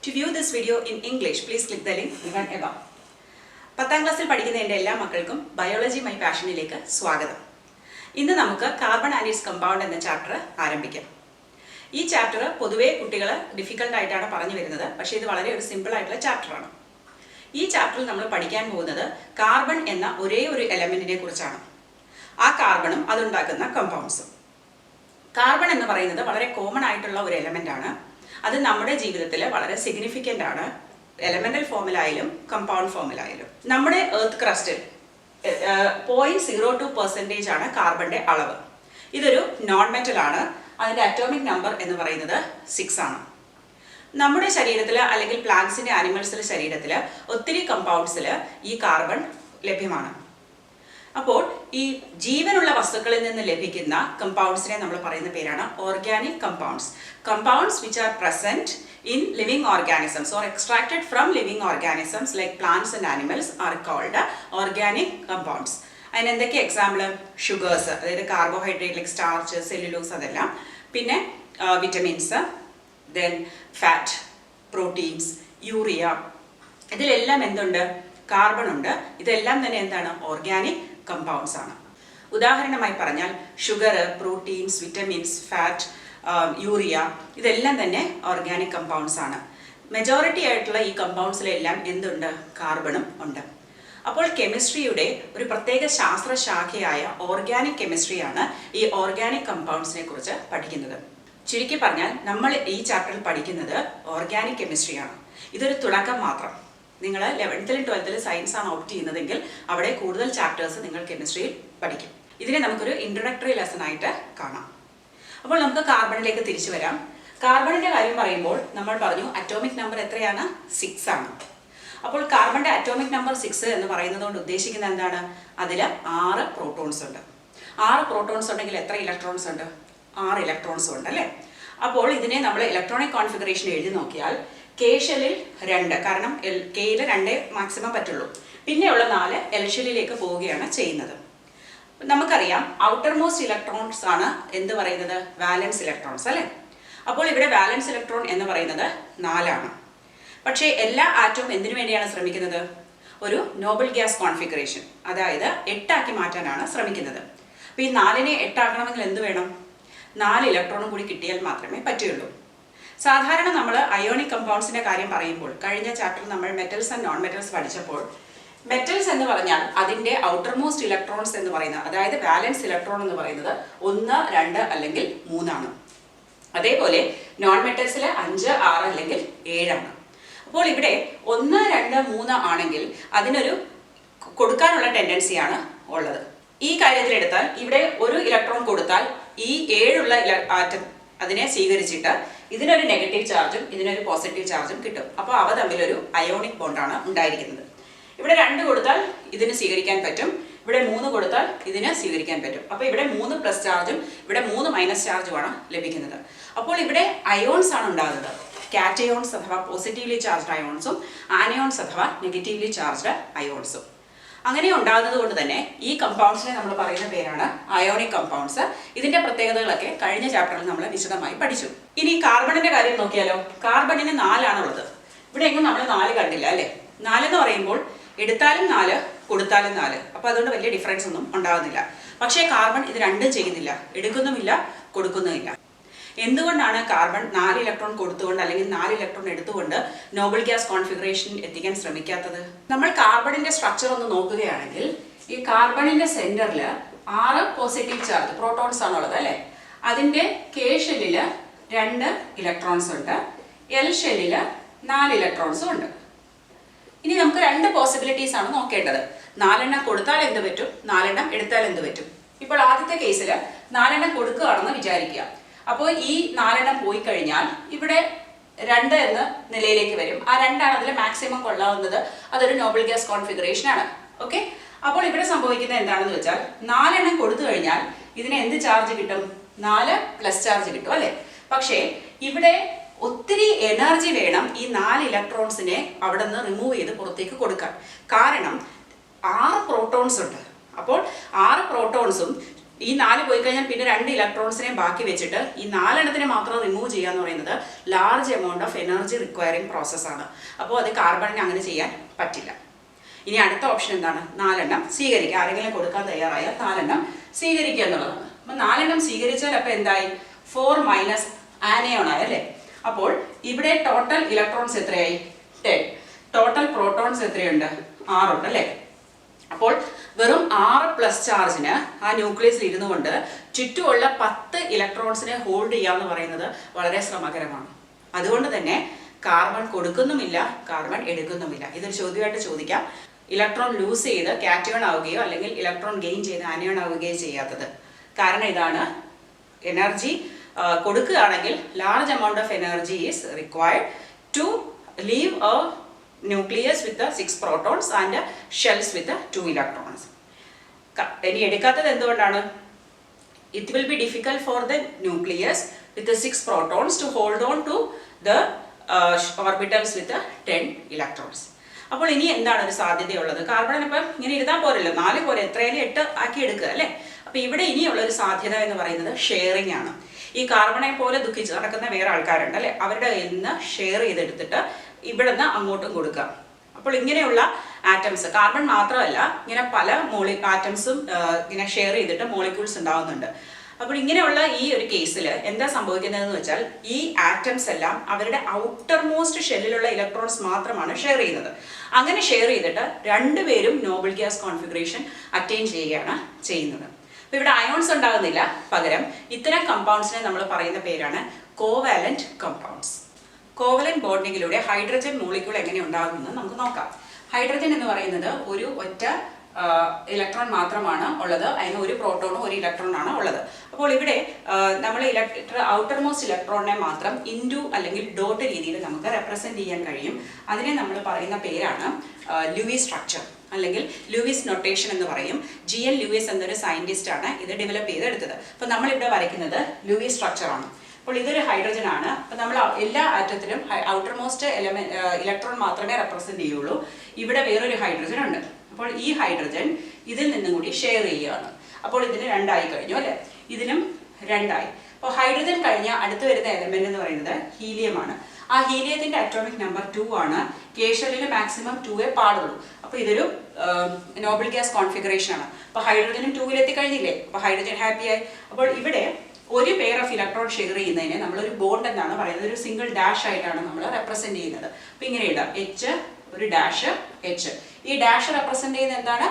To view this video in English, please click the link given above. 10th ക്ലാസ്സിൽ പഠിക്കുന്ന എൻ്റെ എല്ലാ മക്കൾക്കും ബയോളജി മൈ പാഷനിലേക്ക് സ്വാഗതം. ഇന്ന് നമുക്ക് കാർബൺ ആൻഡ് ഇറ്റ്സ് കമ്പൗണ്ട് എന്ന ചാപ്റ്റർ ആരംഭിക്കാം. ഈ ചാപ്റ്റർ പൊതുവേ കുട്ടികൾ ഡിഫിക്കൽട്ട് ആയിട്ടാണ് പറഞ്ഞു വരുന്നത്, പക്ഷേ ഇത് വളരെ ഒരു സിമ്പിൾ ആയിട്ടുള്ള ചാപ്റ്ററാണ്. ഈ ചാപ്റ്ററിൽ നമ്മൾ പഠിക്കാൻ പോകുന്നത് കാർബൺ എന്ന ഒരേ ഒരു എലമെന്റിനെ കുറിച്ചാണ്. ആ കാർബണും അതുണ്ടാക്കുന്ന കമ്പൗണ്ട്സും. കാർബൺ എന്ന് പറയുന്നത് വളരെ കോമൺ ആയിട്ടുള്ള ഒരു എലമെന്റ് ആണ്. അത് നമ്മുടെ ജീവിതത്തിൽ വളരെ സിഗ്നിഫിക്കൻ്റ് ആണ്, എലമെന്റൽ ഫോമിലായാലും കമ്പൗണ്ട് ഫോമിലായാലും. നമ്മുടെ എർത്ത് ക്രസ്റ്റിൽ 0.02% ആണ് കാർബണിന്റെ അളവ്. ഇതൊരു നോൺ മെറ്റൽ ആണ്. അതിന്റെ അറ്റോമിക് നമ്പർ എന്ന് പറയുന്നത് 6 ആണ്. നമ്മുടെ ശരീരത്തിൽ അല്ലെങ്കിൽ പ്ലാന്റ്സിന്റെ ആനിമൽസിന്റെ ശരീരത്തിൽ ഒത്തിരി കമ്പൗണ്ട്സിൽ ഈ കാർബൺ ലഭ്യമാണ്. അപ്പോൾ ഈ ജീവനുള്ള വസ്തുക്കളിൽ നിന്ന് ലഭിക്കുന്ന കമ്പൗണ്ട്സിനെ നമ്മൾ പറയുന്ന പേരാണ് organic compounds. Compounds which are present in living organisms or extracted from living organisms like plants and animals are called organic compounds. അതിന് എന്തൊക്കെ എക്സാമ്പിൾ? ഷുഗേഴ്സ്, അതായത് കാർബോഹൈഡ്രേറ്റ് ലൈക്ക് സ്റ്റാർച്ച്, സെല്ലുലോസ്, അതെല്ലാം. പിന്നെ vitamins, then fat, proteins, urea, ഇതിലെല്ലാം എന്തുണ്ട്? Carbon ഉണ്ട്. ഇതെല്ലാം തന്നെ എന്താണ്? ഓർഗാനിക് കമ്പൗണ്ട്സ് ആണ്. ഉദാഹരണമായി പറഞ്ഞാൽ sugar, proteins, vitamins, fat, urea, ഇതെല്ലാം തന്നെ ഓർഗാനിക് കമ്പൗണ്ട്സ് ആണ്. മെജോറിറ്റി ആയിട്ടുള്ള ഈ കമ്പൗണ്ട്സിലെല്ലാം എന്തുണ്ട്? കാർബണും ഉണ്ട്. അപ്പോൾ കെമിസ്ട്രിയുടെ ഒരു പ്രത്യേക ശാസ്ത്രശാഖയായ ഓർഗാനിക് കെമിസ്ട്രിയാണ് ഈ ഓർഗാനിക് കമ്പൗണ്ട്സിനെ കുറിച്ച് പഠിക്കുന്നത്. ചുരുക്കി പറഞ്ഞാൽ നമ്മൾ ഈ ചാപ്റ്ററിൽ പഠിക്കുന്നത് ഓർഗാനിക് കെമിസ്ട്രിയാണ്. ഇതൊരു തുടക്കം മാത്രം. നിങ്ങൾ 11th 12th സയൻസ് ആണ് ഓപ്റ്റ് ചെയ്യുന്നതെങ്കിൽ അവിടെ കൂടുതൽ ചാപ്റ്റേഴ്സ് നിങ്ങൾ കെമിസ്ട്രിയിൽ പഠിക്കും. ഇതിനെ നമുക്കൊരു ഇൻട്രൊഡക്ടറി ലെസൺ ആയിട്ട് കാണാം. അപ്പോൾ നമുക്ക് കാർബണിലേക്ക് തിരിച്ചു വരാം. കാർബണിന്റെ കാര്യം പറയുമ്പോൾ നമ്മൾ പറഞ്ഞു അറ്റോമിക് നമ്പർ എത്രയാണ്? 6 ആണ്. അപ്പോൾ കാർബണിന്റെ അറ്റോമിക് നമ്പർ 6 എന്ന് പറയുന്നത് കൊണ്ട് ഉദ്ദേശിക്കുന്നത് എന്താണ്? അതിൽ 6 പ്രോട്ടോൺസ് ഉണ്ട്. 6 പ്രോട്ടോൺസ് ഉണ്ടെങ്കിൽ എത്ര ഇലക്ട്രോൺസ് ഉണ്ട്? 6 ഇലക്ട്രോൺസ് ഉണ്ട്, അല്ലേ? അപ്പോൾ ഇതിനെ നമ്മൾ ഇലക്ട്രോണിക് കോൺഫിഗറേഷൻ എഴുതി നോക്കിയാൽ കെ ഷെല്ലിൽ 2, കാരണം കെയിൽ 2 മാക്സിമം പറ്റുള്ളൂ. പിന്നെയുള്ള 4 എൽ ഷെല്ലിലേക്ക് പോവുകയാണ് ചെയ്യുന്നത്. നമുക്കറിയാം ഔട്ടർ മോസ്റ്റ് ഇലക്ട്രോൺസ് ആണ് എന്ത് പറയുന്നത്? വാലൻസ് ഇലക്ട്രോൺസ്, അല്ലേ? അപ്പോൾ ഇവിടെ വാലൻസ് ഇലക്ട്രോൺ എന്ന് പറയുന്നത് 4 ആണ്. പക്ഷേ എല്ലാ ആറ്റവും എന്തിനു വേണ്ടിയാണ് ശ്രമിക്കുന്നത്? ഒരു നോബൽ ഗ്യാസ് കോൺഫിഗറേഷൻ, അതായത് 8 ആക്കി മാറ്റാനാണ് ശ്രമിക്കുന്നത്. അപ്പോൾ ഈ 4നെ 8 ആക്കണമെങ്കിൽ എന്ത് വേണം? 4 ഇലക്ട്രോണും കൂടി കിട്ടിയാൽ മാത്രമേ പറ്റുകയുള്ളൂ. സാധാരണ നമ്മൾ അയോണിക് കമ്പൗണ്ട്സിന്റെ കാര്യം പറയുമ്പോൾ കഴിഞ്ഞ ചാപ്റ്ററിൽ നമ്മൾ മെറ്റൽസ് ആൻഡ് നോൺ മെറ്റൽസ് പഠിച്ചപ്പോൾ മെറ്റൽസ് എന്ന് പറഞ്ഞാൽ അതിന്റെ ഔട്ടർ മോസ്റ്റ് ഇലക്ട്രോൺസ് എന്ന് പറയുന്നത്, അതായത് വാലൻസ് ഇലക്ട്രോൺ എന്ന് പറയുന്നത് 1, 2 അല്ലെങ്കിൽ 3 ആണ്. അതേപോലെ നോൺ മെറ്റൽസിൽ 5, 6 അല്ലെങ്കിൽ 7 ആണ്. അപ്പോൾ ഇവിടെ 1, 2, 3 ആണെങ്കിൽ അതിനൊരു കൊടുക്കാനുള്ള ടെൻഡൻസിയാണ് ഉള്ളത്. ഈ കാര്യത്തിലെടുത്താൽ ഇവിടെ ഒരു ഇലക്ട്രോൺ കൊടുത്താൽ ഈ 7 ഉള്ള ആറ്റം അതിനെ സ്വീകരിച്ചിട്ട് ഇതിനൊരു നെഗറ്റീവ് ചാർജും ഇതിനൊരു പോസിറ്റീവ് ചാർജും കിട്ടും. അപ്പോൾ അവ തമ്മിലൊരു അയോണിക് ബോണ്ടാണ് ഉണ്ടായിരിക്കുന്നത്. ഇവിടെ 2 കൊടുത്താൽ ഇതിന് സ്വീകരിക്കാൻ പറ്റും, ഇവിടെ 3 കൊടുത്താൽ ഇതിന് സ്വീകരിക്കാൻ പറ്റും. അപ്പോൾ ഇവിടെ 3 പ്ലസ് ചാർജും ഇവിടെ 3 മൈനസ് ചാർജുമാണ് ലഭിക്കുന്നത്. അപ്പോൾ ഇവിടെ അയോൺസ് ആണ് ഉണ്ടാകുന്നത്. കാറ്റയോൺസ് അഥവാ പോസിറ്റീവ്ലി ചാർജ്ഡ് അയോൺസും ആനയോൺസ് അഥവാ നെഗറ്റീവ്ലി ചാർജ്ഡ് അയോൺസും. അങ്ങനെ ഉണ്ടാകുന്നത് കൊണ്ട് തന്നെ ഈ കമ്പൗണ്ട്സിനെ നമ്മൾ പറയുന്ന പേരാണ് അയോണിക് കമ്പൗണ്ട്സ്. ഇതിന്റെ പ്രത്യേകതകളൊക്കെ കഴിഞ്ഞ ചാപ്റ്ററിൽ നമ്മൾ വിശദമായി പഠിച്ചു. ഇനി കാർബണിന്റെ കാര്യം നോക്കിയാലോ. കാർബണിന് 4 ആണുള്ളത്. ഇവിടെ എങ്ങും നമ്മൾ 4 കണ്ടില്ല, അല്ലേ? 4 എന്ന് പറയുമ്പോൾ എടുത്താലും 4 കൊടുത്താലും 4. അപ്പോൾ അതുകൊണ്ട് വലിയ ഡിഫറൻസ് ഒന്നും ഉണ്ടാകുന്നില്ല. പക്ഷേ കാർബൺ ഇത് രണ്ടും ചെയ്യുന്നില്ല, എടുക്കുന്നുമില്ല കൊടുക്കുന്നുമില്ല. എന്തുകൊണ്ടാണ് കാർബൺ 4 ഇലക്ട്രോൺ കൊടുത്തുകൊണ്ട് അല്ലെങ്കിൽ 4 ഇലക്ട്രോൺ എടുത്തുകൊണ്ട് നോബൽ ഗ്യാസ് കോൺഫിഗറേഷൻ എത്തിക്കാൻ ശ്രമിക്കാത്തത്? നമ്മൾ കാർബണിന്റെ സ്ട്രക്ചർ ഒന്ന് നോക്കുകയാണെങ്കിൽ ഈ കാർബണിന്റെ സെന്ററിൽ 6 പോസിറ്റീവ് ചാർജ് പ്രോട്ടോൺസ് ആണുള്ളത്, അല്ലേ? അതിന്റെ കെ ഷെല്ലിൽ 2 ഇലക്ട്രോൺസ് ഉണ്ട്, എൽ ഷെല്ലിൽ 4 ഇലക്ട്രോൺസും ഉണ്ട്. ഇനി നമുക്ക് 2 പോസിബിലിറ്റീസ് ആണ് നോക്കേണ്ടത്. 4 എണ്ണം കൊടുത്താൽ എന്ത് പറ്റും, 4 എണ്ണം എടുത്താൽ എന്ത് പറ്റും? ഇപ്പോൾ ആദ്യത്തെ കേസിൽ 4 എണ്ണം കൊടുക്കുകയാണെന്ന് വിചാരിക്കുക. അപ്പോൾ ഈ 4 എണ്ണം പോയി കഴിഞ്ഞാൽ ഇവിടെ 2 എന്ന നിലയിലേക്ക് വരും. ആ 2 ആണ് അതിൽ മാക്സിമം കൊള്ളാവുന്നത്. അതൊരു നോബൽ ഗ്യാസ് കോൺഫിഗറേഷൻ ആണ്. ഓക്കെ. അപ്പോൾ ഇവിടെ സംഭവിക്കുന്നത് എന്താണെന്ന് വെച്ചാൽ 4 എണ്ണം കൊടുത്തു കഴിഞ്ഞാൽ ഇതിന് എന്ത് ചാർജ് കിട്ടും? 4 പ്ലസ് ചാർജ് കിട്ടും, അല്ലേ? പക്ഷേ ഇവിടെ ഒത്തിരി എനർജി വേണം ഈ 4 ഇലക്ട്രോൺസിനെ അവിടെ നിന്ന് റിമൂവ് ചെയ്ത് പുറത്തേക്ക് കൊടുക്കാൻ. കാരണം 6 പ്രോട്ടോൺസ് ഉണ്ട്. അപ്പോൾ 6 പ്രോട്ടോൺസും ഈ 4 പോയി കഴിഞ്ഞാൽ പിന്നെ 2 ഇലക്ട്രോൺസിനെ ബാക്കി വെച്ചിട്ട് ഈ 4 എണ്ണത്തിനെ മാത്രം റിമൂവ് ചെയ്യുക എന്ന് പറയുന്നത് large amount of energy requiring പ്രോസസ്സാണ്. അപ്പോൾ അത് കാർബണിന് അങ്ങനെ ചെയ്യാൻ പറ്റില്ല. ഇനി അടുത്ത ഓപ്ഷൻ എന്താണ്? 4 എണ്ണം സ്വീകരിക്കുക. ആരെങ്കിലും കൊടുക്കാൻ തയ്യാറായാൽ 4 എണ്ണം സ്വീകരിക്കുക എന്നുള്ളതാണ്. അപ്പം 4 എണ്ണം സ്വീകരിച്ചാൽ അപ്പം എന്തായി? 4 മൈനസ് ആനയോൺ ആയി അല്ലേ? അപ്പോൾ ഇവിടെ ടോട്ടൽ ഇലക്ട്രോൺസ് എത്രയായി? 10. ടോട്ടൽ പ്രോട്ടോൺസ് എത്രയുണ്ട്? 6 ഉണ്ട് അല്ലേ? അപ്പോൾ വെറും 6 പ്ലസ് ചാർജിന് ആ ന്യൂക്ലിയസിൽ ഇരുന്നു കൊണ്ട് ചുറ്റുമുള്ള 10 ഇലക്ട്രോൺസിനെ ഹോൾഡ് ചെയ്യുക എന്ന് പറയുന്നത് വളരെ ശ്രമകരമാണ്. അതുകൊണ്ട് തന്നെ കാർബൺ കൊടുക്കുന്നുമില്ല, കാർബൺ എടുക്കുന്നുമില്ല. ഇതൊരു ചോദ്യമായിട്ട് ചോദിക്കാം. ഇലക്ട്രോൺ ലൂസ് ചെയ്ത് കാറ്റയോൺ ആവുകയോ അല്ലെങ്കിൽ ഇലക്ട്രോൺ ഗെയിൻ ചെയ്ത് ആനയോൺ ആവുകയോ ചെയ്യാത്തത് കാരണം ഇതാണ്. എനർജി കൊടുക്കുകയാണെങ്കിൽ large amount of energy is required to leave a nucleus with 6 protons and shells with 2 electrons. ഇനി എടുക്കാത്തത് എന്തുകൊണ്ടാണ്? It will be difficult for the nucleus with 6 protons to hold on to the orbitals with 10 electrons. അപ്പോൾ ഇനി എന്താണ് ഒരു സാധ്യതയുള്ളത്? കാർബണിന് ഇപ്പം ഇങ്ങനെ ഇരുന്നാൽ പോരല്ലോ, 4 പോലെ എത്രയായാലും 8 ആക്കി എടുക്കുക അല്ലേ? അപ്പോൾ ഇവിടെ ഇനിയുള്ള ഒരു സാധ്യത എന്ന് പറയുന്നത് ഷെയറിംഗ് ആണ്. ഈ കാർബണെ പോലെ ദുഃഖിച്ച് നടക്കുന്ന വേറെ ആൾക്കാരുണ്ട് അല്ലേ? അവരുടെ കയ്യിൽ നിന്ന് ഷെയർ ചെയ്തെടുത്തിട്ട് ഇവിടെ നിന്ന് അങ്ങോട്ടും കൊടുക്കുക. അപ്പോൾ ഇങ്ങനെയുള്ള ആറ്റംസ്, കാർബൺ മാത്രമല്ല ഇങ്ങനെ പല ആറ്റംസും ഇങ്ങനെ ഷെയർ ചെയ്തിട്ട് മോളിക്യൂൾസ് ഉണ്ടാവുന്നുണ്ട്. അപ്പോൾ ഇങ്ങനെയുള്ള ഈ ഒരു കേസിൽ എന്താ സംഭവിക്കുന്നതെന്ന് വെച്ചാൽ ഈ ആറ്റംസ് എല്ലാം അവരുടെ ഔട്ടർ മോസ്റ്റ് ഷെല്ലിലുള്ള ഇലക്ട്രോൺസ് മാത്രമാണ് ഷെയർ ചെയ്യുന്നത്. അങ്ങനെ ഷെയർ ചെയ്തിട്ട് രണ്ടുപേരും നോബിൾ ഗ്യാസ് കോൺഫിഗറേഷൻ അറ്റൈൻ ചെയ്യുകയാണ് ചെയ്യുന്നത്. അപ്പോൾ ഇവിടെ അയോൺസ് ഉണ്ടാകുന്നില്ല, പകരം ഇത്തരം കമ്പൗണ്ട്സിനെ നമ്മൾ പറയുന്ന പേരാണ് കോവാലന്റ് കമ്പൗണ്ട്സ്. കോവലന്റ് ബോണ്ടിങ്ങിലൂടെ ഹൈഡ്രജൻ മോളിക്യൂൾ എങ്ങനെ ഉണ്ടാകുമെന്ന് നമുക്ക് നോക്കാം. ഹൈഡ്രജൻ എന്ന് പറയുന്നത് ഒരു ഒറ്റ ഇലക്ട്രോൺ മാത്രമാണ് ഉള്ളത്. അതിന് ഒരു പ്രോട്ടോണും ഒരു ഇലക്ട്രോണാണ് ഉള്ളത്. അപ്പോൾ ഇവിടെ നമ്മൾ ഔട്ടർ മോസ്റ്റ് ഇലക്ട്രോണിനെ മാത്രം ഇൻറ്റു അല്ലെങ്കിൽ ഡോട്ട് രീതിയിൽ നമുക്ക് റെപ്രസെന്റ് ചെയ്യാൻ കഴിയും. അതിനെ നമ്മൾ പറയുന്ന പേരാണ് ലൂയിസ് സ്ട്രക്ചർ അല്ലെങ്കിൽ ലൂയിസ് നൊട്ടേഷൻ എന്ന് പറയും. GN ലൂയിസ് എന്നൊരു സയന്റിസ്റ്റ് ആണ് ഇത് ഡെവലപ്പ് ചെയ്തെടുത്തത്. അപ്പോൾ നമ്മളിവിടെ വരയ്ക്കുന്നത് ലൂയിസ് സ്ട്രക്ചർ ആണ്. അപ്പോൾ ഇതൊരു ഹൈഡ്രജൻ ആണ്. അപ്പോൾ നമ്മൾ എല്ലാ ആറ്റത്തിലും ഔട്ടർ മോസ്റ്റ് ഇലക്ട്രോൺ മാത്രമേ റെപ്രസെന്റ് ചെയ്യുള്ളൂ. ഇവിടെ വേറൊരു ഹൈഡ്രജൻ ഉണ്ട്. അപ്പോൾ ഈ ഹൈഡ്രജൻ ഇതിൽ നിന്നും കൂടി ഷെയർ ചെയ്യുകയാണ്. അപ്പോൾ ഇതിന് 2 ആയി കഴിഞ്ഞു അല്ലേ? ഇതിനും 2 ആയി. അപ്പോൾ ഹൈഡ്രജൻ കഴിഞ്ഞ അടുത്ത് വരുന്ന എലമെന്റ് എന്ന് പറയുന്നത് ഹീലിയമാണ്. ആ ഹീലിയത്തിന്റെ അറ്റോമിക് നമ്പർ 2 ആണ്. K ഷെല്ലിന് മാക്സിമം 2 പാടുള്ളൂ. അപ്പോൾ ഇതൊരു നോബിൾ ഗ്യാസ് കോൺഫിഗറേഷൻ ആണ്. അപ്പോൾ ഹൈഡ്രജനും 2 കഴിഞ്ഞില്ലേ? അപ്പോൾ ഹൈഡ്രജൻ ഹാപ്പിയായി. അപ്പോൾ ഇവിടെ ഒരു പെയർ ഓഫ് ഇലക്ട്രോൺ ഷെയർ ചെയ്യുന്നതിനെ നമ്മളൊരു ബോണ്ട് എന്നാണ് പറയുന്നത്. ഒരു സിംഗിൾ ഡാഷ് ആയിട്ടാണ് നമ്മൾ റെപ്രസെന്റ് ചെയ്യുന്നത്. അപ്പോൾ ഇങ്ങനെ ഇടാം, H ഒരു ഡാഷ് H. ഈ ഡാഷ് റെപ്രസെന്റ് ചെയ്യുന്നത് എന്താണ്?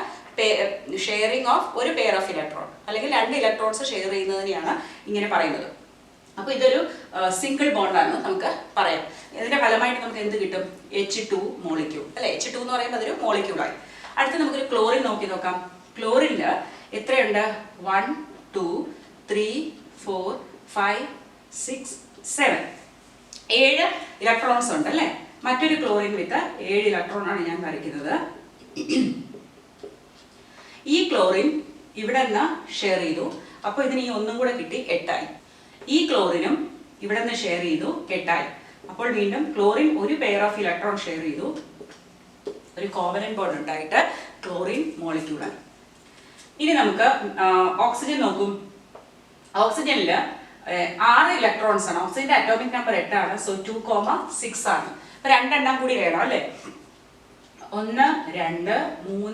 ഷെയറിംഗ് ഓഫ് ഒരു പെയർ ഓഫ് ഇലക്ട്രോൺ അല്ലെങ്കിൽ 2 ഇലക്ട്രോൺസ് ഷെയർ ചെയ്യുന്നതിനെയാണ് ഇങ്ങനെ പറയുന്നത്. അപ്പോൾ ഇതൊരു സിംഗിൾ ബോണ്ടാണെന്ന് നമുക്ക് പറയാം. ഇതിന്റെ ഫലമായിട്ട് നമുക്ക് എന്ത് കിട്ടും? H2 മോളിക്യൂൾ അല്ലെ? H2 എന്ന് പറയുമ്പോൾ അതൊരു മോളിക്യൂളായി. അടുത്ത് നമുക്കൊരു ക്ലോറിൻ നോക്കാം. ക്ലോറിനിൽ എത്രയുണ്ട്? 1 2 3 4 5 6 7 7 ഇലക്ട്രോൺസ് ഉണ്ട് അല്ലേ? മറ്റൊരു ക്ലോറിൻ വിത്ത് 7 ഇലക്ട്രോൺ ആണ് ഞാൻ വരയ്ക്കുന്നത്. ഈ ക്ലോറിൻ ഇവിടെ നിന്ന് ഷെയർ ചെയ്തു. അപ്പോൾ ഇതിന് ഈ ഒന്നും കൂടെ കിട്ടി, 8 ആയി. ഈ ക്ലോറിനും ഇവിടെ നിന്ന് ഷെയർ ചെയ്തു, 8 ആയി. അപ്പോൾ വീണ്ടും ക്ലോറിൻ ഒരു പെയർ ഓഫ് ഇലക്ട്രോൺ ഷെയർ ചെയ്തു, ഒരു കോവലന്റ് ബോണ്ട് ഉണ്ടായിട്ട് ക്ലോറിൻ മോളിക്യൂളായി. ഇനി നമുക്ക് ഓക്സിജൻ നോക്കും. ഓക്സിജനിൽ 6 ഇലക്ട്രോൺസ് ആണ്. ഓക്സിജന്റെ അറ്റോമിക് നമ്പർ 8 ആണ്. സോ 2,6 ആണ്. അപ്പൊ 2 എണ്ണം കൂടി വേണം അല്ലേ? 1 2 3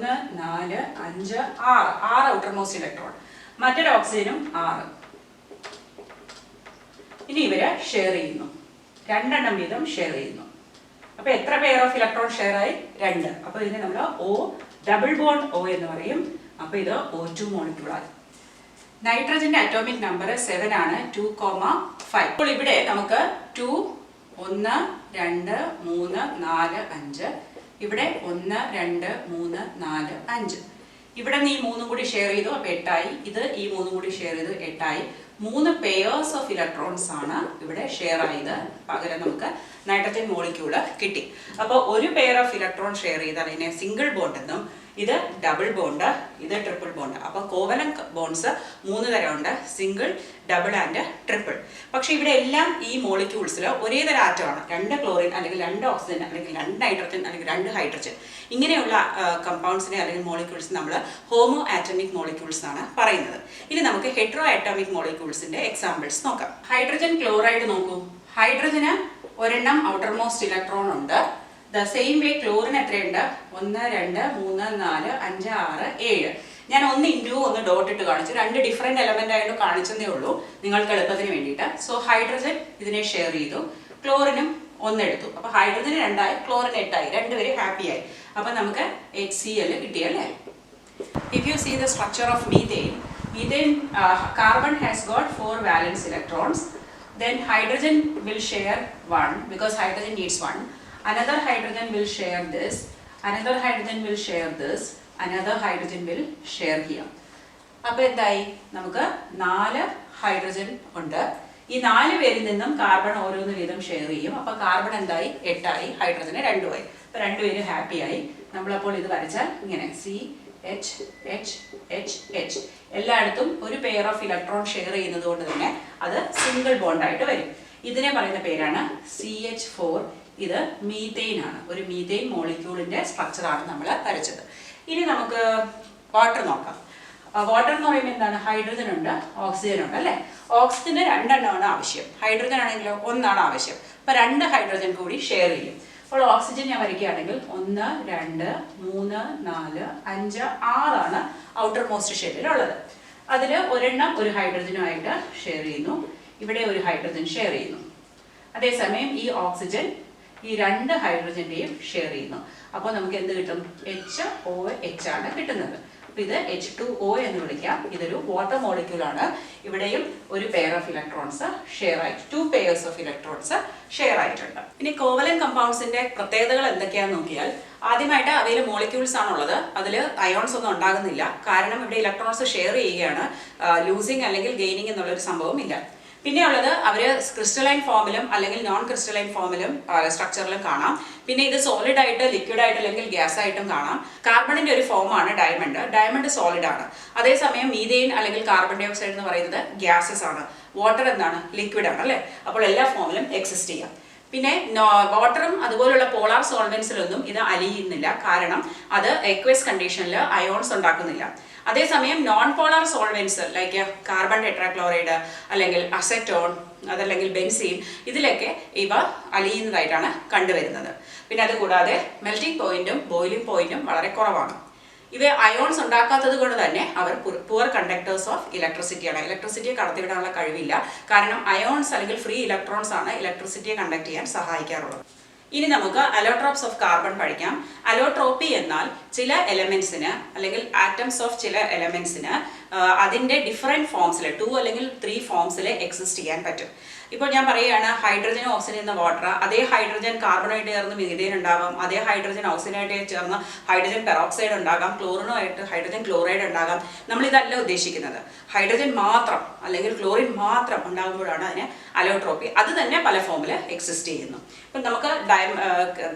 4 5 6 ഔട്ടർ മോസ്റ്റ് ഇലക്ട്രോൺ. മറ്റൊരു ഓക്സിജനും 6. ഇനി ഇവര് ഷെയർ ചെയ്യുന്നു, 2 എണ്ണം വീതം ഷെയർ ചെയ്യുന്നു. അപ്പൊ എത്ര പെയർ ഓഫ് ഇലക്ട്രോൺ ഷെയർ ആയി? 2. അപ്പൊ ഇതിനെ നമ്മൾ O ഡബിൾ ബോണ്ട് O എന്ന് പറയും. അപ്പൊ ഇത് O2 മോളിക്യൂളായി. നൈട്രജന്റെ അറ്റോമിക് നമ്പർ 7 ആണ്, 2,5. അപ്പോൾ ഇവിടെ നമുക്ക് 2 1 2 3 4 5. ഇവിടെ 1 2 3 4 5. ഇവിടെ നിന്ന് ഈ 3 കൂടി ഷെയർ ചെയ്തു, അപ്പൊ 8 ആയി. ഇത് ഈ 3 കൂടി ഷെയർ ചെയ്തു, 8 ആയി. 3 പെയേഴ്സ് ഓഫ് ഇലക്ട്രോൺസ് ആണ് ഇവിടെ ഷെയർ ആയത്. പകരം നമുക്ക് നൈട്രജൻ മോളിക്യൂള് കിട്ടി. അപ്പോൾ ഒരു പെയർ ഓഫ് ഇലക്ട്രോൺ ഷെയർ ചെയ്താൽ അതിനെ സിംഗിൾ ബോണ്ട് എന്നും ഇത് ഡബിൾ ബോണ്ട്, ഇത് ട്രിപ്പിൾ ബോണ്ട്. അപ്പോൾ കോവലന്റ് ബോണ്ട്സ് 3 തരമുണ്ട്: സിംഗിൾ, ഡബിൾ ആൻഡ് ട്രിപ്പിൾ. പക്ഷെ ഇവിടെ എല്ലാം ഈ മോളിക്യൂൾസിൽ ഒരേ തരം ആറ്റമാണ്. 2 ക്ലോറിൻ അല്ലെങ്കിൽ 2 ഓക്സിജൻ അല്ലെങ്കിൽ 2 നൈട്രജൻ അല്ലെങ്കിൽ 2 ഹൈഡ്രജൻ, ഇങ്ങനെയുള്ള കമ്പൗണ്ട്സിനെ അല്ലെങ്കിൽ മോളിക്യൂൾസ് നമ്മൾ ഹോമോ ആറ്റമിക് മോളിക്യൂൾസ് ആണ് പറയുന്നത്. ഇനി നമുക്ക് ഹെറ്ററോ ആറ്റോമിക് മോളിക്യൂൾസിന്റെ എക്സാമ്പിൾസ് നോക്കാം. ഹൈഡ്രജൻ ക്ലോറൈഡ് നോക്കൂ. ഹൈഡ്രജന് ഒരെണ്ണം ഔട്ടർ മോസ്റ്റ് ഇലക്ട്രോൺ ഉണ്ട്. ദ സെയിം വേ ക്ലോറിൻ എത്രയുണ്ട്? 1, 2, 3, 4, 5, 6, 7. ഞാൻ ഒന്ന് ഇൻറ്റു ഒന്ന് ഡോട്ട് ഇട്ട് കാണിച്ചു. 2 ഡിഫറെൻറ്റ് എലമെൻ്റ് ആയിട്ട് കാണിച്ചതേ ഉള്ളൂ നിങ്ങൾക്ക് എളുപ്പത്തിന് വേണ്ടിയിട്ട്. സോ ഹൈഡ്രജൻ ഇതിനെ ഷെയർ ചെയ്തു, ക്ലോറിനും 1 എടുത്തു. അപ്പോൾ ഹൈഡ്രജന് 2 ആയി, ക്ലോറിൻ 8 ആയി, രണ്ടുപേരും ഹാപ്പി ആയി. അപ്പോൾ നമുക്ക് HCl കിട്ടിയല്ലേ. If you see the structure of methane, carbon has got 4 valence electrons. Then hydrogen will share 1 because hydrogen needs 1. Another hydrogen will share this. Another hydrogen will share this. Another hydrogen will share here. അപ്പോൾ എന്തായി? നമുക്ക് 4 hydrogen ഉണ്ട്. ഈ 4 പേരിൽ നിന്നും carbon ഓരോന്ന് വീതം share ചെയ്യും. അപ്പോൾ കാർബൺ എന്തായി? 8 ആയി, ഹൈഡ്രജന് 2 ആയി. അപ്പോൾ രണ്ടുപേരും ഹാപ്പി ആയി. നമ്മളപ്പോൾ ഇത് വരച്ചാൽ ഇങ്ങനെ CH എല്ലായിടത്തും ഒരു പെയർ ഓഫ് ഇലക്ട്രോൺ ഷെയർ ചെയ്യുന്നത് കൊണ്ട് തന്നെ അത് സിംഗിൾ ബോണ്ടായിട്ട് വരും. ഇതിനെ പറയുന്ന പേരാണ് CH4. ഇത് മീഥെയിൻ ആണ്. ഒരു മീഥെയിൻ മോളിക്യൂളിന്റെ സ്ട്രക്ചറാണ് നമ്മൾ വരച്ചത്. ഇനി നമുക്ക് വാട്ടർ നോക്കാം. വാട്ടർ എന്ന് പറയുമ്പോൾ എന്താണ്? ഹൈഡ്രജൻ ഉണ്ട്, ഓക്സിജൻ ഉണ്ട് അല്ലേ. ഓക്സിജന് 2 എണ്ണമാണ് ആവശ്യം, ഹൈഡ്രജൻ ആണെങ്കിലോ 1 ആണ് ആവശ്യം. അപ്പോൾ 2 ഹൈഡ്രജൻ കൂടി ഷെയർ ചെയ്യും. അപ്പോൾ ഓക്സിജൻ ഞാൻ വരയ്ക്കുകയാണെങ്കിൽ 1, 2, 3, 4, 5, 6 ആണ് ഔട്ടർ മോസ്റ്റ് ഷെല്ലിലുള്ളത്. അതിൽ ഒരെണ്ണം ഒരു ഹൈഡ്രജനുമായിട്ട് ഷെയർ ചെയ്യുന്നു, ഇവിടെ ഒരു ഹൈഡ്രജൻ ഷെയർ ചെയ്യുന്നു. അതേസമയം ഈ ഓക്സിജൻ ഈ 2 ഹൈഡ്രജൻ്റെയും ഷെയർ ചെയ്യുന്നു. അപ്പോൾ നമുക്ക് എന്ത് കിട്ടും? HOH ആണ് കിട്ടുന്നത്. അപ്പോൾ ഇത് H2O എന്ന് വിളിക്കാം. ഇതൊരു വാട്ടർ മോളിക്യൂൾ ആണ്. ഇവിടെയും ഒരു പെയർ ഓഫ് ഇലക്ട്രോൺസ് ഷെയർ ആയിട്ട് 2 pairs ഓഫ് ഇലക്ട്രോൺസ് ഷെയർ ആയിട്ടുണ്ട്. ഇനി കോവലന്റ് കമ്പൗണ്ട്സിന്റെ പ്രത്യേകതകൾ എന്തൊക്കെയാണെന്ന് നോക്കിയാൽ, ആദ്യമായിട്ട് അവയിൽ മോളിക്യൂൾസ് ആണുള്ളത്. അതിൽ അയോൺസ് ഒന്നും ഉണ്ടാകുന്നില്ല. കാരണം ഇവിടെ ഇലക്ട്രോൺസ് ഷെയർ ചെയ്യുകയാണ്. ലൂസിങ് അല്ലെങ്കിൽ ഗെയിനിങ് എന്നുള്ളൊരു സംഭവം ഇല്ല. പിന്നെ ഉള്ളത് അവർ ക്രിസ്റ്റലൈൻ ഫോമിലും അല്ലെങ്കിൽ നോൺ ക്രിസ്റ്റലൈൻ ഫോമിലും സ്ട്രക്ചറിലും കാണാം. പിന്നെ ഇത് സോളിഡ് ആയിട്ട്, ലിക്വിഡ് ആയിട്ട് അല്ലെങ്കിൽ ഗ്യാസ് ആയിട്ടും കാണാം. കാർബണിന്റെ ഒരു ഫോമാണ് ഡയമണ്ട്. ഡയമണ്ട് സോളിഡ് ആണ്. അതേസമയം മീഥെയിൻ അല്ലെങ്കിൽ കാർബൺ ഡൈ ഓക്സൈഡ് എന്ന് പറയുന്നത് ഗ്യാസസ് ആണ്. വാട്ടർ എന്താണ്? ലിക്വിഡ് ആണ് അല്ലേ. അപ്പോൾ എല്ലാ ഫോമിലും എക്സിസ്റ്റ് ചെയ്യാം. പിന്നെ വാട്ടറും അതുപോലുള്ള പോളാർ സോൾവെൻസിലൊന്നും ഇത് അലിയുന്നില്ല. കാരണം അത് എക്വസ് കണ്ടീഷനിൽ അയോൺസ് ഉണ്ടാക്കുന്നില്ല. അതേസമയം non polar solvents like carbon tetrachloride അല്ലെങ്കിൽ അസെറ്റോൺ, അതല്ലെങ്കിൽ ബെൻസീൻ, ഇതിലൊക്കെ ഇവ അലിയുന്നതായിട്ടാണ് കണ്ടുവരുന്നത്. പിന്നെ അതുകൂടാതെ മെൽറ്റിംഗ് പോയിന്റും ബോയിലിംഗ് പോയിന്റും വളരെ കുറവാണ്. ഇവ അയോൺസ് ഉണ്ടാക്കാത്തത് കൊണ്ട് തന്നെ അവർ പുവർ കണ്ടക്ടേഴ്സ് ഓഫ് ഇലക്ട്രിസിറ്റിയാണ്. ഇലക്ട്രിസിറ്റിയെ കടത്തിവിടാനുള്ള കഴിവില്ല. കാരണം അയോൺസ് അല്ലെങ്കിൽ ഫ്രീ ഇലക്ട്രോൺസ് ആണ് ഇലക്ട്രിസിറ്റിയെ കണ്ടക്ട് ചെയ്യാൻ സഹായിക്കാറുള്ളത്. ഇനി നമുക്ക് അലോട്രോപ്സ് ഓഫ് കാർബൺ പഠിക്കാം. അലോട്രോപ്പി എന്നാൽ ചില എലമെന്റ്സിന് അല്ലെങ്കിൽ ആറ്റംസ് ഓഫ് ചില എലമെന്റ്സിന് അതിൻ്റെ ഡിഫറെൻറ്റ് ഫോംസിൽ 2 അല്ലെങ്കിൽ 3 ഫോംസിൽ എക്സിസ്റ്റ് ചെയ്യാൻ പറ്റും. ഇപ്പോൾ ഞാൻ പറയുകയാണ് ഹൈഡ്രജനും ഓക്സിജൻ എന്ന വാട്ടർ, അതേ ഹൈഡ്രജൻ കാർബണായിട്ട് ചേർന്ന് മീഥെയിൻ ഉണ്ടാകാം, അതേ ഹൈഡ്രജൻ ഓക്സിജനായിട്ട് ചേർന്ന് ഹൈഡ്രജൻ പെറോക്സൈഡ് ഉണ്ടാകാം, ക്ലോറിനുമായിട്ട് ഹൈഡ്രജൻ ക്ലോറൈഡ് ഉണ്ടാകാം. നമ്മളിതല്ല ഉദ്ദേശിക്കുന്നത്. ഹൈഡ്രജൻ മാത്രം അല്ലെങ്കിൽ ക്ലോറിൻ മാത്രം ഉണ്ടാകുമ്പോഴാണ് അതിന് അലോട്രോപ്പി. അത് തന്നെ പല ഫോമിൽ എക്സിസ്റ്റ് ചെയ്യുന്നു. ഇപ്പം നമുക്ക്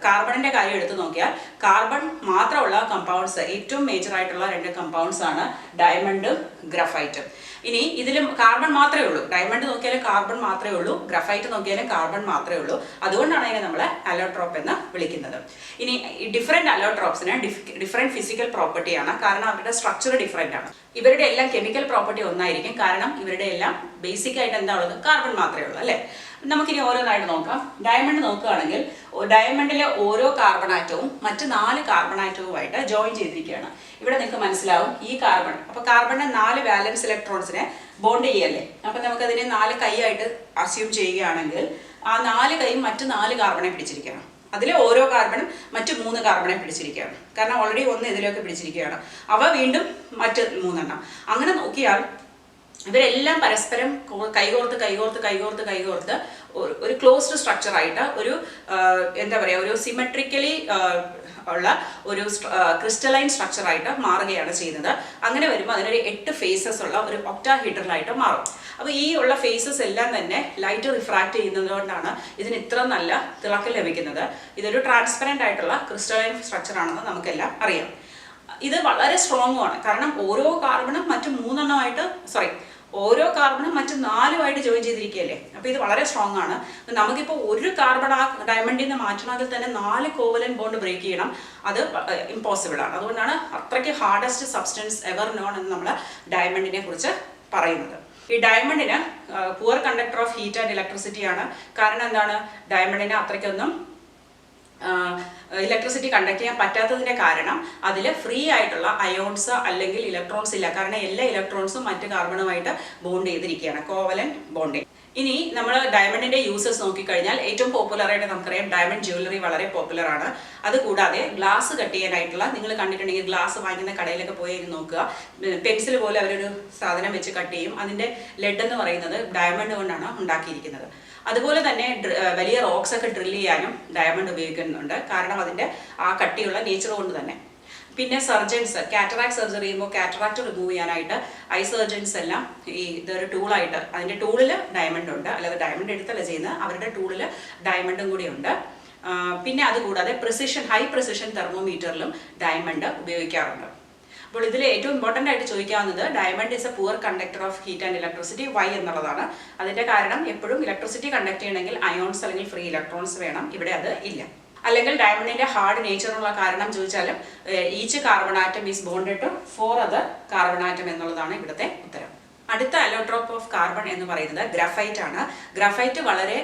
കാർബണിൻ്റെ കാര്യം എടുത്തു നോക്കിയാൽ, കാർബൺ മാത്രമുള്ള കമ്പൗണ്ട്സ് ഏറ്റവും മേജർ ആയിട്ടുള്ള 2 കമ്പൗണ്ട്സ് ആണ് ഡയമണ്ടും ഗ്രഫൈറ്റും. ഇനി ഇതിലും കാർബൺ മാത്രമേ ഉള്ളൂ. ഡയമണ്ട് നോക്കിയാലും കാർബൺ മാത്രമേ ഉള്ളൂ, ഗ്രഫൈറ്റ് നോക്കിയാലും കാർബൺ മാത്രമേ ഉള്ളൂ. അതുകൊണ്ടാണ് അതിനെ നമ്മൾ അലോട്രോപ്പ് എന്ന് വിളിക്കുന്നത്. ഇനി ഈ ഡിഫറെൻറ്റ് അലോട്രോപ്സിന് ഡിഫറെൻറ്റ് ഫിസിക്കൽ പ്രോപ്പർട്ടിയാണ്. കാരണം അവരുടെ സ്ട്രക്ചർ ഡിഫറെൻ്റ് ആണ്. ഇവരുടെ എല്ലാം കെമിക്കൽ പ്രോപ്പർട്ടി ഒന്നായിരിക്കും. കാരണം ഇവരുടെ എല്ലാം ബേസിക് ആയിട്ട് എന്താ ഉള്ളത്? കാർബൺ മാത്രമേ ഉള്ളൂ അല്ലേ. നമുക്കിനി ഓരോന്നായിട്ട് നോക്കാം. ഡയമണ്ട് നോക്കുകയാണെങ്കിൽ ഡയമണ്ടിലെ ഓരോ കാർബൺ ആറ്റവും മറ്റ് 4 കാർബൺ ആറ്റവുമായിട്ട് ജോയിൻ ചെയ്തിരിക്കുകയാണ്. ഇവിടെ നിങ്ങൾക്ക് മനസ്സിലാവും ഈ കാർബൺ. അപ്പോൾ കാർബണിന് 4 വാലൻസ് ഇലക്ട്രോൺസിനെ ബോണ്ട് ചെയ്യല്ലേ. അപ്പം നമുക്കതിനെ 4 കൈയായിട്ട് അസ്യൂം ചെയ്യുകയാണെങ്കിൽ ആ 4 കൈയും മറ്റ് 4 കാർബണെ പിടിച്ചിരിക്കുകയാണ്. അതിലെ ഓരോ കാർബണും മറ്റ് 3 കാർബണെ പിടിച്ചിരിക്കുകയാണ്. കാരണം ഓൾറെഡി 1 ഇതിലൊക്കെ പിടിച്ചിരിക്കുകയാണ്. അവ വീണ്ടും മറ്റ് 3 എണ്ണം. അങ്ങനെ നോക്കിയാൽ ഇവരെല്ലാം പരസ്പരം കൈകോർത്ത് ഒരു ക്ലോസ്ഡ് സ്ട്രക്ചറായിട്ട് ഒരു എന്താ പറയുക, ഒരു സിമെട്രിക്കലി ഉള്ള ഒരു ക്രിസ്റ്റലൈൻ സ്ട്രക്ചറായിട്ട് മാറുകയാണ് ചെയ്യുന്നത്. അങ്ങനെ വരുമ്പോൾ അതിനൊരു 8 ഫേസസ് ഉള്ള ഒരു ഒക്ടാഹീഡ്രലായിട്ട് മാറും. അപ്പോൾ ഈ ഉള്ള ഫേസസ് എല്ലാം തന്നെ ലൈറ്റ് റിഫ്രാക്ട് ചെയ്യുന്നതുകൊണ്ടാണ് ഇതിന് ഇത്ര നല്ല തിളക്കം ലഭിക്കുന്നത്. ഇതൊരു ട്രാൻസ്പെറൻ്റ് ആയിട്ടുള്ള ക്രിസ്റ്റലൈൻ സ്ട്രക്ചറാണെന്ന് നമുക്കെല്ലാം അറിയാം. ഇത് വളരെ സ്ട്രോങ്ങുമാണ്. കാരണം ഓരോ കാർബണും മറ്റു 3 എണ്ണമായിട്ട് ഓരോ കാർബണും മറ്റ് 4 ജോയിൻ ചെയ്തിരിക്കുകയല്ലേ. അപ്പോൾ ഇത് വളരെ സ്ട്രോങ് ആണ്. നമുക്കിപ്പോൾ ഒരു കാർബൺ ആ ഡയമണ്ടിൽ നിന്ന് മാറ്റണമെങ്കിൽ തന്നെ 4 കോവലന്റ് ബോണ്ട് ബ്രേക്ക് ചെയ്യണം. അത് ഇമ്പോസിബിൾ ആണ്. അതുകൊണ്ടാണ് അത്രയ്ക്ക് ഹാർഡസ്റ്റ് സബ്സ്റ്റൻസ് എവർ നോൺ എന്ന് നമ്മൾ ഡയമണ്ടിനെ കുറിച്ച് പറയുന്നത്. ഈ ഡയമണ്ടിന് poor conductor of heat and electricity ആണ്. കാരണം എന്താണ്? ഡയമണ്ടിന് അത്രയ്ക്കൊന്നും ഇലക്ട്രിസിറ്റി കണ്ടക്ട് ചെയ്യാൻ പറ്റാത്തതിന്റെ കാരണം അതിൽ ഫ്രീ ആയിട്ടുള്ള അയോൺസ് അല്ലെങ്കിൽ ഇലക്ട്രോൺസ് ഇല്ല. കാരണം എല്ലാ ഇലക്ട്രോൺസും മറ്റ് കാർബണുമായിട്ട് ബോണ്ട് ചെയ്തിരിക്കുകയാണ്, കോവലന്റ് ബോണ്ടിങ്. ഇനി നമ്മൾ ഡയമണ്ടിന്റെ യൂസസ് നോക്കിക്കഴിഞ്ഞാൽ ഏറ്റവും പോപ്പുലർ ആയിട്ട് നമുക്കറിയാം ഡയമണ്ട് ജ്വല്ലറി വളരെ പോപ്പുലർ ആണ്. അതുകൂടാതെ ഗ്ലാസ് കട്ട് ചെയ്യാനായിട്ടുള്ള, നിങ്ങൾ കണ്ടിട്ടുണ്ടെങ്കിൽ ഗ്ലാസ് വാങ്ങുന്ന കടയിലൊക്കെ പോയി നോക്കുക, പെൻസിൽ പോലെ അവരൊരു സാധനം വെച്ച് കട്ട് ചെയ്യും. അതിന്റെ ലെഡ് എന്ന് പറയുന്നത് ഡയമണ്ട് കൊണ്ടാണ് ഉണ്ടാക്കിയിരിക്കുന്നത്. അതുപോലെ തന്നെ വലിയ റോക്സ് ഒക്കെ ഡ്രിൽ ചെയ്യാനും ഡയമണ്ട് ഉപയോഗിക്കുന്നുണ്ട്. കാരണം അതിന്റെ ആ കട്ടിയുള്ള നേച്ചർ കൊണ്ട് തന്നെ. പിന്നെ സർജൻസ് കാറ്ററാക്ട് സർജറി ചെയ്യുമ്പോൾ കാറ്ററാക്ട് റിമൂവ് ചെയ്യാനായിട്ട് ഐ സർജൻസ് എല്ലാം ഇതൊരു ടൂളായിട്ട്, അതിന്റെ ടൂളിൽ ഡയമണ്ട് ഉണ്ട്. അല്ലാതെ ഡയമണ്ട് എടുത്തല്ല ചെയ്യുന്നത്, അവരുടെ ടൂളിൽ ഡയമണ്ടും കൂടി ഉണ്ട്. പിന്നെ അതുകൂടാതെ ഹൈ പ്രിസിഷൻ തെർമോമീറ്ററിലും ഡയമണ്ട് ഉപയോഗിക്കാറുണ്ട്. അപ്പോൾ ഇതിൽ ഏറ്റവും ഇമ്പോർട്ടൻ്റ് ആയിട്ട് ചോദിക്കാവുന്നത് diamond is a poor conductor of heat and electricity, why എന്നുള്ളതാണ്. അതിന്റെ കാരണം എപ്പോഴും ഇലക്ട്രിസിറ്റി കണ്ടക്ട് ചെയ്യണമെങ്കിൽ അയോൺസ് അല്ലെങ്കിൽ ഫ്രീ ഇലക്ട്രോൺസ് വേണം. ഇവിടെ അത് ഇല്ല. അല്ലെങ്കിൽ ഡയമണ്ടിന്റെ ഹാർഡ് നേച്ചറിനുള്ള കാരണം ചോദിച്ചാലും each carbon atom is bonded to 4 other carbon atom എന്നുള്ളതാണ് ഇവിടുത്തെ ഉത്തരം. അടുത്ത അലോട്രോപ്പ് ഓഫ് കാർബൺ എന്ന് പറയുന്നത് ഗ്രഫൈറ്റ് ആണ്. ഗ്രഫൈറ്റ് വളരെ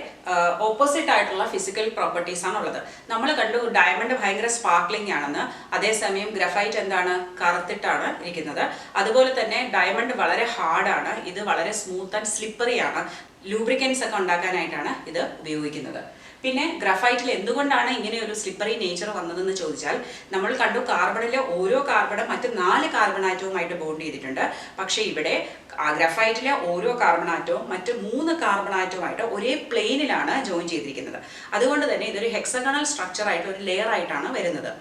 ഓപ്പോസിറ്റ് ആയിട്ടുള്ള ഫിസിക്കൽ പ്രോപ്പർട്ടീസ് ആണ് ഉള്ളത്. നമ്മൾ കണ്ടു ഡയമണ്ട് ഭയങ്കര സ്പാർക്ലിംഗ് ആണെന്ന്, അതേസമയം ഗ്രഫൈറ്റ് എന്താണ്? കറുത്തിട്ടാണ് ഇരിക്കുന്നത്. അതുപോലെ തന്നെ ഡയമണ്ട് വളരെ ഹാർഡാണ്, ഇത് വളരെ സ്മൂത്ത് ആൻഡ് സ്ലിപ്പറി ആണ്. ലൂബ്രിക്കൻസ് ഒക്കെ ഉണ്ടാക്കാനായിട്ടാണ് ഇത് ഉപയോഗിക്കുന്നത്. പിന്നെ ഗ്രഫൈറ്റിൽ എന്തുകൊണ്ടാണ് ഇങ്ങനെ ഒരു സ്ലിപ്പറി നേച്ചർ വന്നതെന്ന് ചോദിച്ചാൽ, നമ്മൾ കണ്ടു കാർബണിലെ ഓരോ കാർബണും മറ്റ് 4 കാർബൺ ആറ്റവുമായിട്ട് ബോണ്ട് ചെയ്തിട്ടുണ്ട്. പക്ഷെ ഇവിടെ ഗ്രഫൈറ്റിലെ ഓരോ കാർബൺ ആറ്റവും മറ്റ് 3 കാർബൺ ആറ്റവുമായിട്ട് ഒരേ പ്ലെയിനിലാണ് ജോയിൻ ചെയ്തിരിക്കുന്നത്. അതുകൊണ്ട് തന്നെ ഇതൊരു ഹെക്സഗണൽ സ്ട്രക്ചർ ആയിട്ട് ഒരു ലെയർ ആയിട്ടാണ് വരുന്നത്.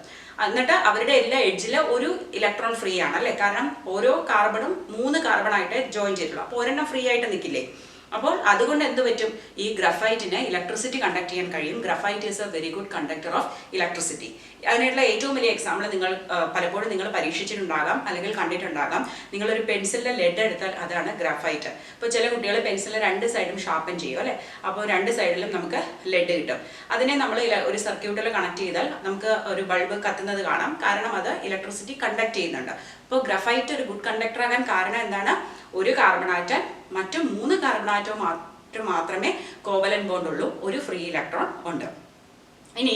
എന്നിട്ട് അവരുടെ എല്ലാ എഡ്ജിൽ ഒരു ഇലക്ട്രോൺ ഫ്രീ ആണ് അല്ലേ. കാരണം ഓരോ കാർബണും 3 കാർബൺ ആയിട്ട് ജോയിൻ ചെയ്തിട്ടുള്ളൂ. അപ്പോൾ ഒരെണ്ണം ഫ്രീ ആയിട്ട് നിൽക്കില്ലേ. അപ്പോൾ അതുകൊണ്ട് എന്ത് പറ്റും? ഈ ഗ്രഫൈറ്റിന് ഇലക്ട്രിസിറ്റി കണ്ടക്ട് ചെയ്യാൻ കഴിയും. Graphite is A very good conductor of electricity. അതിനായിട്ടുള്ള ഏറ്റവും വലിയ എക്സാമ്പിൾ പലപ്പോഴും നിങ്ങൾ പരീക്ഷിച്ചിട്ടുണ്ടാകാം അല്ലെങ്കിൽ കണ്ടിട്ടുണ്ടാകാം. നിങ്ങളൊരു പെൻസിലിന്റെ ലെഡ് എടുത്താൽ അതാണ് ഗ്രഫൈറ്റ്. ഇപ്പോൾ ചില കുട്ടികൾ പെൻസിലിന്റെ 2 സൈഡും ഷാർപ്പൻ ചെയ്യും അല്ലേ. അപ്പോൾ 2 സൈഡിലും നമുക്ക് ലെഡ് കിട്ടും. അതിനെ നമ്മൾ ഒരു സർക്യൂട്ടിൽ കണക്ട് ചെയ്താൽ നമുക്ക് ഒരു ബൾബ് കത്തുന്നത് കാണാം. കാരണം അത് ഇലക്ട്രിസിറ്റി കണ്ടക്ട് ചെയ്യുന്നുണ്ട്. അപ്പോൾ ഗ്രഫൈറ്റ് ഒരു ഗുഡ് കണ്ടക്ടർ ആകാൻ കാരണം എന്താണ്? ഒരു കാർബൺ ആറ്റം മറ്റു 3 കാർബൺ ആറ്റവും മാത്രമേ കോവലന്റ് ബോണ്ട് ഉള്ളൂ, ഒരു ഫ്രീ ഇലക്ട്രോൺ ഉണ്ട്. ഇനി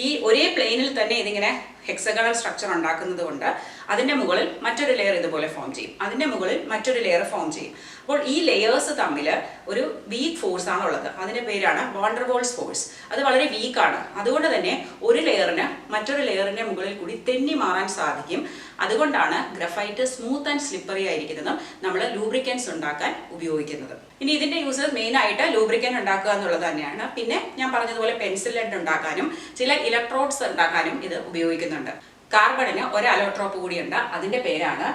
ഈ ഒരേ പ്ലെയിനിൽ തന്നെ ഇതിങ്ങനെ ഹെക്സഗണൽ സ്ട്രക്ചർ ഉണ്ടാക്കുന്നത് കൊണ്ട് അതിന്റെ മുകളിൽ മറ്റൊരു ലെയർ ഇതുപോലെ ഫോം ചെയ്യും, അതിന്റെ മുകളിൽ മറ്റൊരു ലെയർ ഫോം ചെയ്യും. അപ്പോൾ ഈ ലെയേഴ്സ് തമ്മിൽ ഒരു വീക്ക് ഫോഴ്സ് ആണ് ഉള്ളത്. അതിന്റെ പേരാണ് വാണ്ടർവോൾസ് ഫോഴ്സ്. അത് വളരെ വീക്കാണ്. അതുകൊണ്ട് തന്നെ ഒരു ലെയറിന് മറ്റൊരു ലെയറിന്റെ മുകളിൽ കൂടി തെന്നി മാറാൻ സാധിക്കും. അതുകൊണ്ടാണ് ഗ്രഫൈറ്റ് സ്മൂത്ത് ആൻഡ് സ്ലിപ്പറി ആയിരിക്കുന്നതും നമ്മൾ ലൂബ്രിക്കൻസ് ഉണ്ടാക്കാൻ ഉപയോഗിക്കുന്നത്. ഇനി ഇതിന്റെ യൂസസ് മെയിൻ ആയിട്ട് ലൂബ്രിക്കൻ ഉണ്ടാക്കുക എന്നുള്ളത് തന്നെയാണ്. പിന്നെ ഞാൻ പറഞ്ഞതുപോലെ പെൻസിൽ ലെഡ് ഉണ്ടാക്കാനും ചില ഇലക്ട്രോഡ്സ് ഉണ്ടാക്കാനും ഇത് ഉപയോഗിക്കുന്നുണ്ട്. കാർബണിന് ഒരു അലോട്രോപ്പ് കൂടിയുണ്ട്. അതിന്റെ പേരാണ്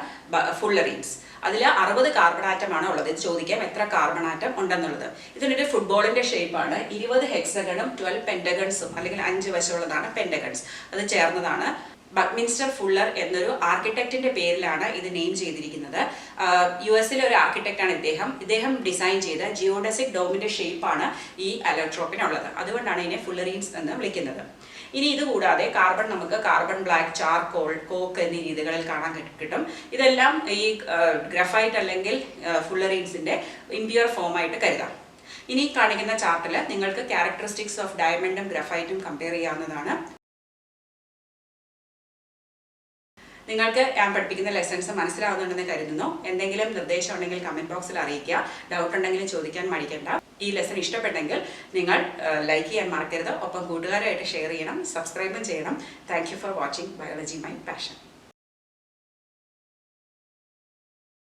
ഫുള്ളറീൻസ്. അതിൽ 60 കാർബൺ ആറ്റമാണ് ഉള്ളത്. ഇത് ചോദിക്കാം എത്ര കാർബൺ ആറ്റം ഉണ്ടെന്നുള്ളത്. ഇതിനൊരു ഫുട്ബോളിന്റെ ഷേപ്പാണ്. 20 ഹെക്സഗണും 12 പെന്റഗൺസും അല്ലെങ്കിൽ 5 വശമുള്ളതാണ് പെന്റഗൺസ്. അത് ചേർന്നതാണ്. ബക്മിൻസ്റ്റർ ഫുള്ളർ എന്നൊരു ആർക്കിടെക്റ്റിന്റെ പേരിലാണ് ഇത് നെയിം ചെയ്തിരിക്കുന്നത്. US-ലെ ഒരു ആർക്കിടെക്റ്റാണ് ഇദ്ദേഹം ഡിസൈൻ ചെയ്ത ജിയോഡസിക് ഡോമിന്റെ ഷേപ്പാണ് ഈ അലോട്രോപ്പിനുള്ളത്. അതുകൊണ്ടാണ് ഇതിനെ ഫുള്ളറീൻസ് എന്ന് വിളിക്കുന്നത്. ഇനി ഇതുകൂടാതെ കാർബൺ നമുക്ക് കാർബൺ ബ്ലാക്ക്, ചാർക്കോൾ, കോക്ക് എന്നീ രീതികളിൽ കാണാൻ കിട്ടും. ഇതെല്ലാം ഈ ഗ്രഫൈറ്റ് അല്ലെങ്കിൽ ഫുള്ളറീൻസിന്റെ ഇംപ്യൂർ ഫോം ആയിട്ട് കരുതാം. ഇനി കാണിക്കുന്ന ചാർട്ടിൽ നിങ്ങൾക്ക് ക്യാരക്ടറിസ്റ്റിക്സ് ഓഫ് ഡയമണ്ടും ഗ്രഫൈറ്റും കമ്പയർ ചെയ്യാവുന്നതാണ്. നിങ്ങൾക്ക് ഞാൻ പഠിപ്പിക്കുന്ന ലെസൺസ് മനസ്സിലാവുന്നുണ്ടെന്ന് കരുതുന്നു. എന്തെങ്കിലും നിർദ്ദേശം ഉണ്ടെങ്കിൽ കമന്റ് ബോക്സിൽ അറിയിക്കുക. ഡൗട്ട് ഉണ്ടെങ്കിലും ചോദിക്കാൻ മടിക്കണ്ട. ഈ ലെസൺ ഇഷ്ടപ്പെട്ടെങ്കിൽ നിങ്ങൾ ലൈക്ക് ചെയ്യാൻ മറക്കരുത്. ഒപ്പം കൂട്ടുകാരായിട്ട് ഷെയർ ചെയ്യണം, സബ്സ്ക്രൈബും ചെയ്യണം. Thank you for watching biology my passion.